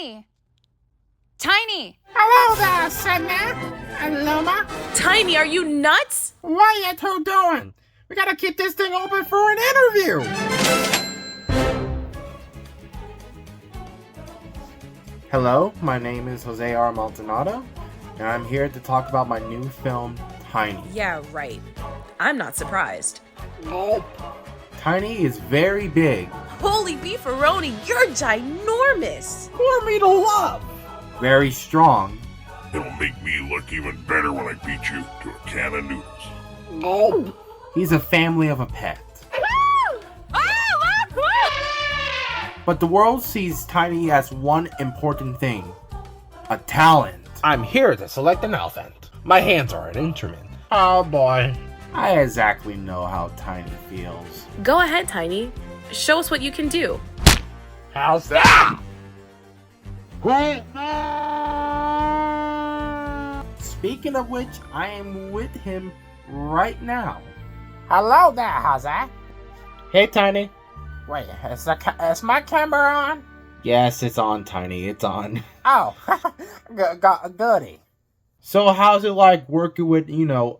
Tiny! Tiny! Hello there, Sydney and Luma. Tiny, are you nuts? What are you two doing? We gotta keep this thing open for an interview. Hello, my name is Jose R. Maldonado, and I'm here to talk about my new film, Tiny. Yeah, right. I'm not surprised. Nope. Tiny is very big. Holy beefaroni, you're ginormous! For me to love. Very strong. It'll make me look even better when I beat you to a can of noodles. Nope. He's a family of a pet. But the world sees Tiny as one important thing. A talent. I'm here to select an elephant. My hands are an instrument. Oh boy. I exactly know how Tiny feels. Go ahead, Tiny. Show us what you can do. How's that? Speaking of which, I am with him right now. Hello there, Jose. Hey, Tiny. Wait, is my camera on? Yes, it's on, Tiny. It's on. Oh, goody. So how's it like working with,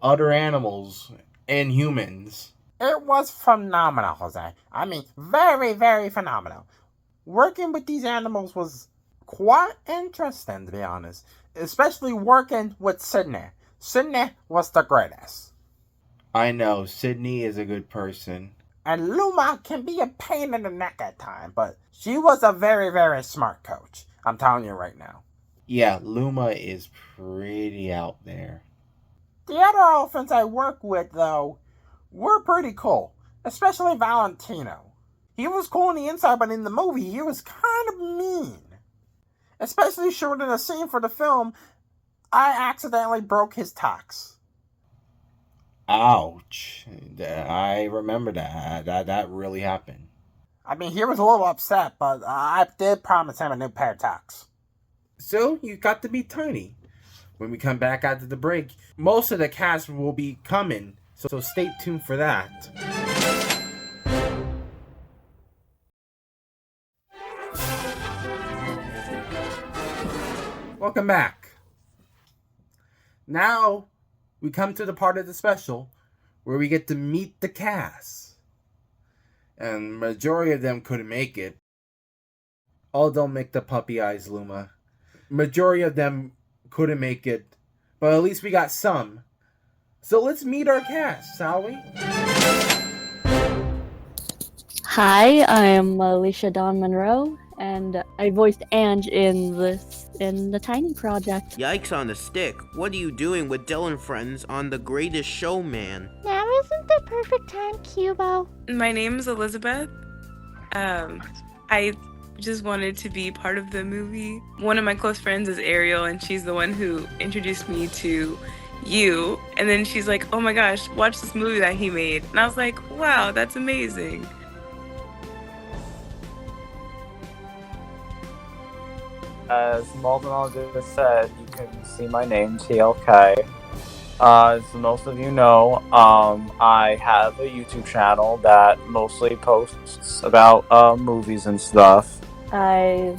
other animals and humans? It was phenomenal, Jose. I mean, very, very phenomenal. Working with these animals was quite interesting, to be honest. Especially working with Sydney. Sydney was the greatest. I know, Sydney is a good person. And Luma can be a pain in the neck at times, but she was a very, very smart coach. I'm telling you right now. Yeah, Luma is pretty out there. The other elephants I work with, though, were pretty cool. Especially Valentino. He was cool on the inside, but in the movie, he was kind of mean. Especially shooting a scene for the film, I accidentally broke his tux. Ouch. I remember that. That really happened. I mean, he was a little upset, but I did promise him a new pair of tux. So, you got to meet Tiny. When we come back after the break, most of the cast will be coming, so stay tuned for that. Welcome back. Now, we come to the part of the special where we get to meet the cast. And majority of them couldn't make it. Oh, don't make the puppy eyes, Luma. Majority of them couldn't make it, but at least we got some. So let's meet our cast, shall we? Hi, I'm Alicia Dawn Monroe, and I voiced Ange in the Tiny Project. Yikes on the stick. What are you doing with Dylan Friends on The Greatest Showman? Now isn't the perfect time, Cubo? My name is Elizabeth. I just wanted to be part of the movie. One of my close friends is Ariel, and she's the one who introduced me to you. And then she's like, oh my gosh, watch this movie that he made. And I was like, wow, that's amazing. As Maldonado just said, you can see my name, TLK. As most of you know, I have a YouTube channel that mostly posts about movies and stuff. I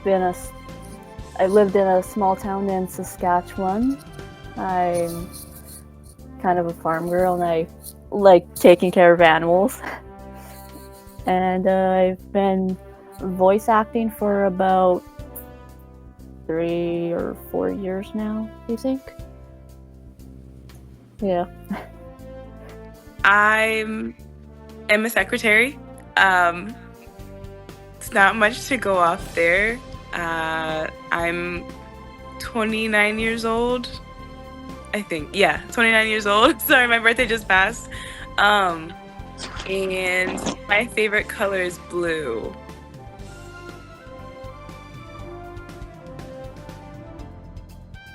lived in a small town in Saskatchewan. I'm kind of a farm girl, and I like taking care of animals. And I've been voice acting for about 3 or 4 years now, you think? Yeah. I'm a secretary. It's not much to go off there. I'm 29 years old. I think. Yeah, 29 years old. Sorry, my birthday just passed. And my favorite color is blue.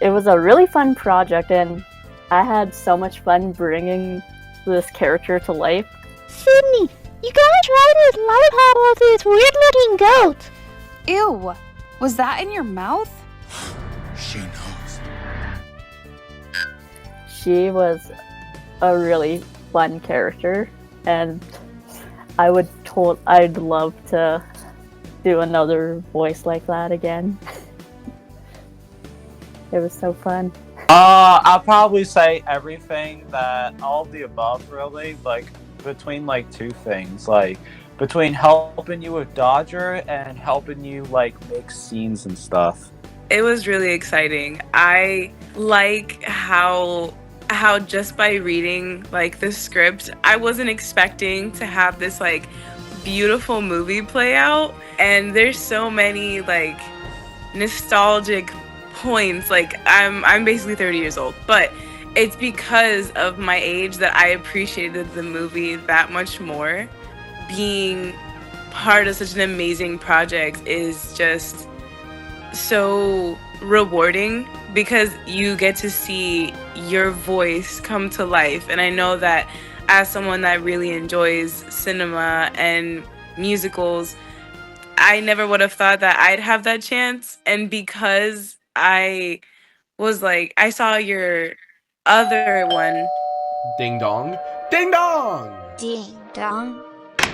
It was a really fun project, and I had so much fun bringing this character to life. Sydney, you gotta try this lollipop with this weird-looking goat. Ew! Was that in your mouth? She knows. She was a really fun character, and I'd love to do another voice like that again. It was so fun. I'll probably say everything that all of the above, really. Like between like two things, like between helping you with Dodger and helping you like make scenes and stuff. It was really exciting. I like how just by reading like the script, I wasn't expecting to have this like beautiful movie play out, and there's so many like nostalgic points. Like I'm basically 30 years old, but it's because of my age that I appreciated the movie that much more. Being part of such an amazing project is just so rewarding because you get to see your voice come to life. And I know that as someone that really enjoys cinema and musicals, I never would have thought that I'd have that chance. And because I was like, I saw your other one. Ding dong. Ding dong! Ding dong.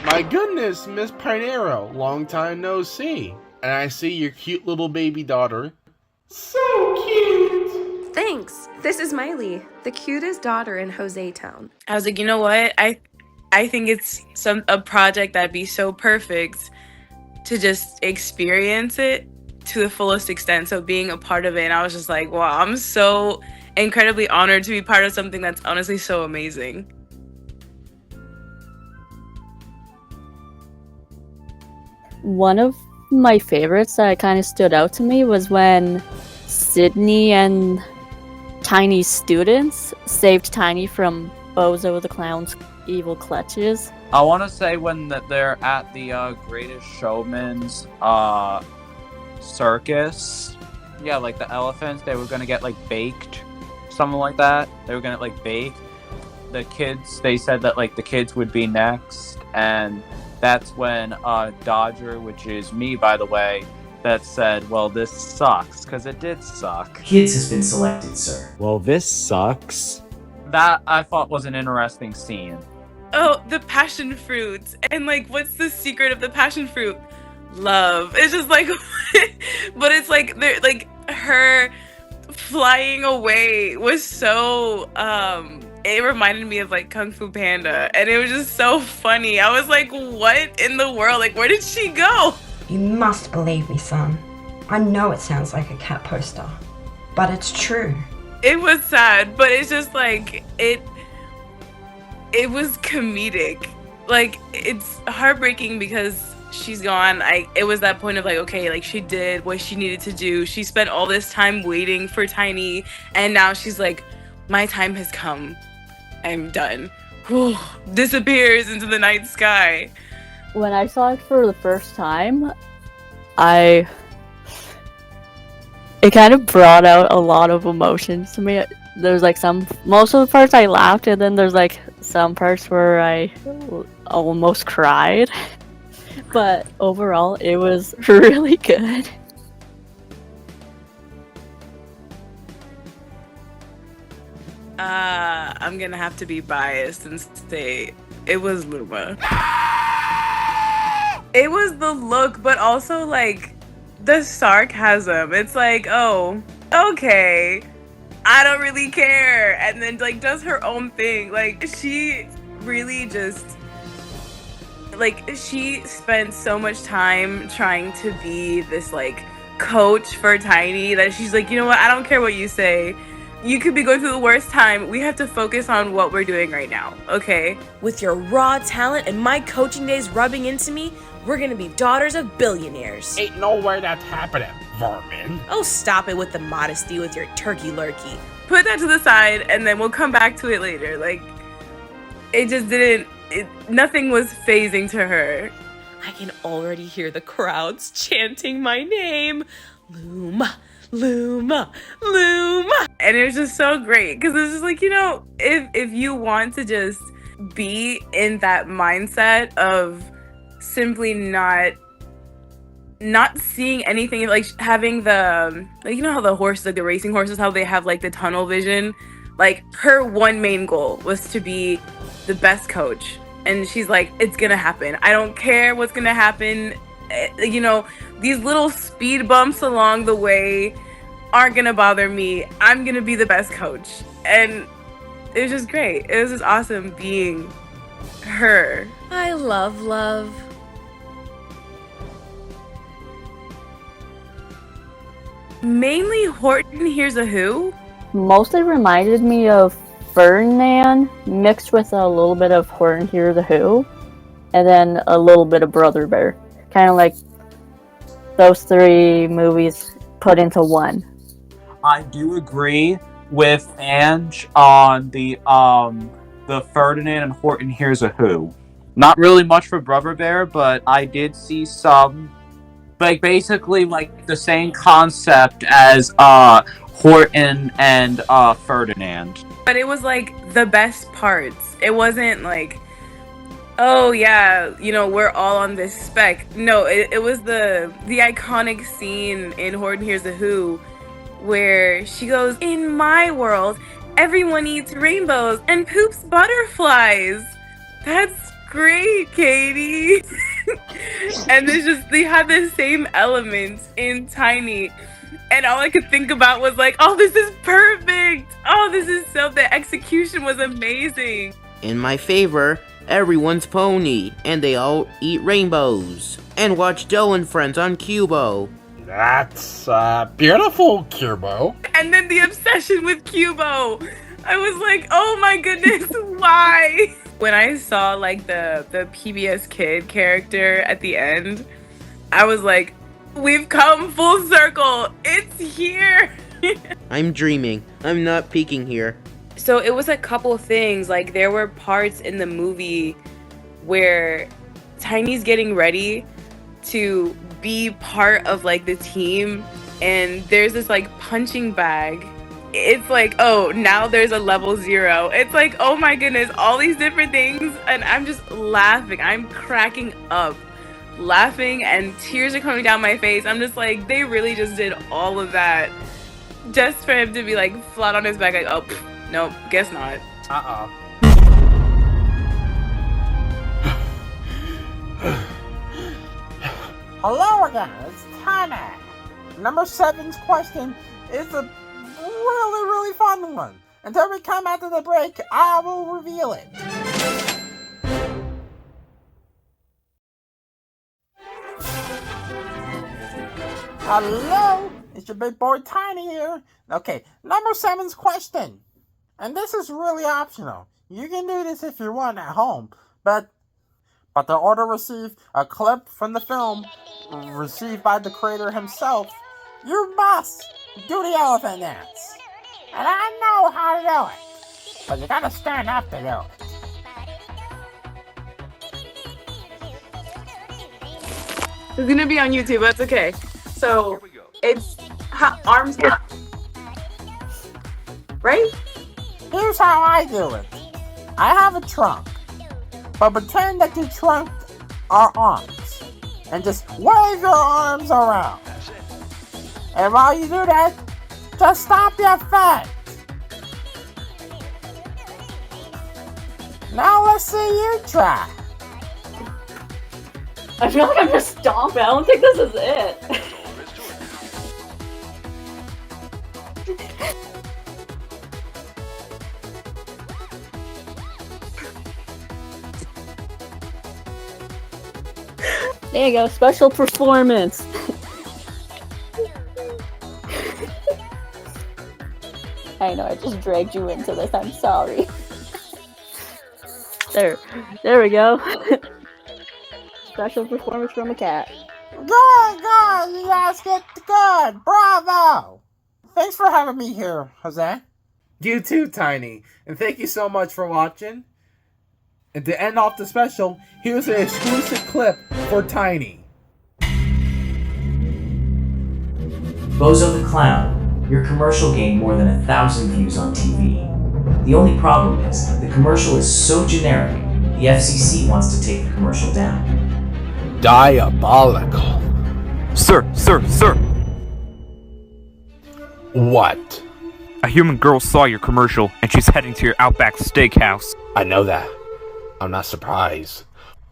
My goodness, Miss Pinero, long time no see. And I see your cute little baby daughter. So cute! Thanks. This is Miley, the cutest daughter in Jose Town. I was like, you know what? I think it's a project that'd be so perfect to just experience it to the fullest extent. So being a part of it, and I was just like, wow, I'm so incredibly honored to be part of something that's honestly so amazing. One of my favorites that kind of stood out to me was when Sydney and Tiny's students saved Tiny from Bozo the Clown's evil clutches. I want to say when they're at the Greatest Showman's circus. Yeah, like the elephants, they were gonna get like baked, something like that. They were gonna like bake. The kids, they said that like the kids would be next, and that's when Dodger, which is me by the way, that said, well, this sucks, because it did suck. Kids has been selected, sir. Well, this sucks. That I thought was an interesting scene. Oh, the passion fruit. And like, what's the secret of the passion fruit? Love. It's just like, but it's like, they're like, her flying away was so, it reminded me of like Kung Fu Panda, and it was just so funny. I was like, what in the world? Like, where did she go? You must believe me, son. I know it sounds like a cat poster, but it's true. It was sad, but it's just like, it was comedic. Like, it's heartbreaking because she's gone. It was that point of like, okay, like she did what she needed to do. She spent all this time waiting for Tiny, and now she's like, my time has come. I'm done. Disappears into the night sky. When I saw it for the first time, it kind of brought out a lot of emotions to me. There's like most of the parts I laughed, and then there's like some parts where I almost cried. But overall, it was really good. I'm gonna have to be biased and say it was Luma. It was the look, but also like the sarcasm. It's like, oh, okay, I don't really care, and then like does her own thing. Like she really just like she spent so much time trying to be this like coach for Tiny that she's like, you know what, I don't care what you say. You could be going through the worst time. We have to focus on what we're doing right now, okay? With your raw talent and my coaching days rubbing into me, we're gonna be daughters of billionaires. Ain't no way that's happening, vermin. Oh, stop it with the modesty with your turkey lurkey. Put that to the side, and then we'll come back to it later. Like, it just didn't... nothing was phasing to her. I can already hear the crowds chanting my name. Luma, Luma, Luma. And it was just so great, because it's just like, you know, if you want to just be in that mindset of simply not seeing anything, like having the, like, you know how the horses, like the racing horses, how they have like the tunnel vision, like her one main goal was to be the best coach, and she's like, it's gonna happen, I don't care what's gonna happen, You know, these little speed bumps along the way aren't gonna bother me. I'm gonna be the best coach. And it was just great. It was just awesome being her. I love love. Mainly Horton Hears a Who. Mostly reminded me of Ferdinand mixed with a little bit of Horton Hears a Who, and then a little bit of Brother Bear. Kind of like those three movies put into one. I do agree with Ange on the Ferdinand and Horton Hears a Who. Not really much for Brother Bear, but I did see some, like, basically like the same concept as Horton and Ferdinand. But it was like the best parts. It wasn't like, oh yeah, you know, we're all on this spec. No, it was the iconic scene in Horton Hears a Who where she goes, in my world, everyone eats rainbows and poops butterflies. That's great, Katie. And it's just, they had the same elements in Tiny. And all I could think about was like, oh, this is perfect. Oh, this is so, the execution was amazing. In my favor, everyone's pony, and they all eat rainbows. And watch Dell and Friends on Cubo. That's beautiful, Cubo. And then the obsession with Cubo. I was like, oh my goodness, why? When I saw like the PBS Kid character at the end, I was like, we've come full circle. It's here. I'm dreaming. I'm not peeking here. So it was a couple things. Like, there were parts in the movie where Tiny's getting ready to be part of like the team, and there's this like punching bag. It's like, oh, now there's a level 0. It's like, oh my goodness, all these different things, and I'm just laughing. I'm cracking up, laughing, and tears are coming down my face. I'm just like, they really just did all of that just for him to be like flat on his back, like, oh, nope, guess not. Hello again, it's Tiny. Number 7's question is a really fun one. Until we come after the break, I will reveal it. Hello, it's your big boy Tiny here. Okay, number 7's question. And this is really optional. You can do this if you want at home, but in order to receive a clip from the film received by the creator himself, you must do the elephant dance. And I know how to do it, but you gotta stand up to do it. It's gonna be on YouTube, that's okay. So, it's arms up. Right? Here's how I do it. I have a trunk, but pretend that your trunk are arms, and just wave your arms around. And while you do that, just stomp your foot. Now let's see you try. I feel like I'm just stomping. I don't think this is it. There you go, special performance. I know, I just dragged you into this. I'm sorry. There we go. Special performance from a cat. Good, you guys get good. Bravo. Thanks for having me here, Jose. You too, Tiny. And thank you so much for watching. And to end off the special, here's an exclusive clip for Tiny. Bozo the Clown, your commercial gained more than 1,000 views on TV. The only problem is, the commercial is so generic, the FCC wants to take the commercial down. Diabolical. Sir. What? A human girl saw your commercial, and she's heading to your Outback Steakhouse. I know that. I'm not surprised.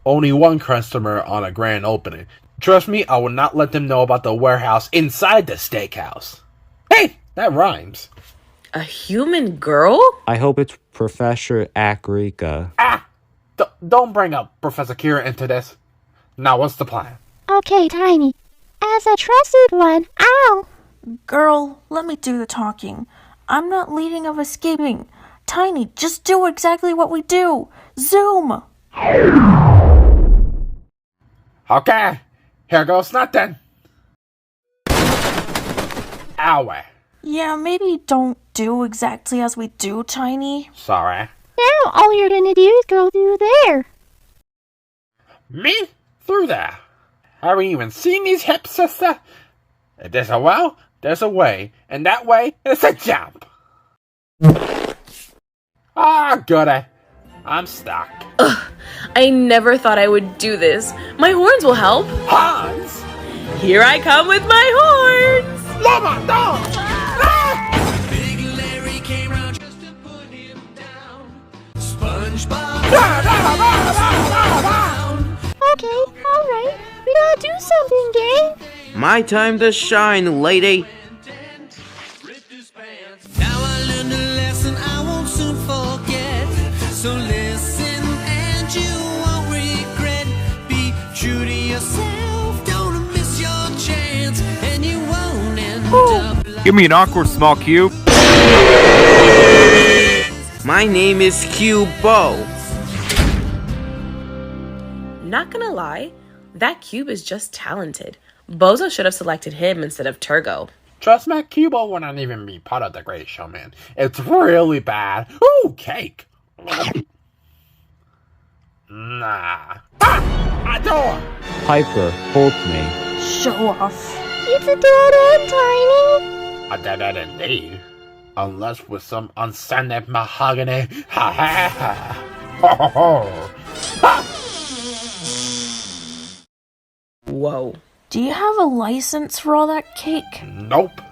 Only one customer on a grand opening. Trust me, I will not let them know about the warehouse inside the steakhouse. Hey, that rhymes. A human girl? I hope it's Professor Akrika. Don't bring up Professor Kira into this. Now, what's the plan? Okay, Tiny. As a trusted one, ow! Girl, let me do the talking. I'm not leading of escaping. Tiny, just do exactly what we do. Zoom! Okay, here goes nothing. Owie. Yeah, maybe don't do exactly as we do, Tiny. Sorry. Now all you're gonna do is go through there. Me? Through there? Have we even seen these hips, sister? If there's a well, there's a way, and that way is a jump. Goody. I'm stuck. Ugh, I never thought I would do this. My horns will help. Horns? Here I come with my horns! Mama, don't! Big Larry came round just to put him down. SpongeBob. Okay, alright. We gotta do something, gang. My time to shine, lady. Now I learned a lesson I won't soon forget. So listen and you won't regret. Be true to yourself, don't miss your chance, and you won't end up like... Give me an awkward small cube. My name is Cubo. Not gonna lie, that cube is just talented. Bozo should have selected him instead of Turgo. Trust me, Cubo wouldn't even be part of the Greatest Showman. It's really bad. Ooh, cake. Nah. A door! Piper, hold me. Show off. It's a dead end, Tiny. A dead end indeed. Unless with some unsanded mahogany. Ha ha ha. Ho ho ho. Ha! Whoa. Do you have a license for all that cake? Nope.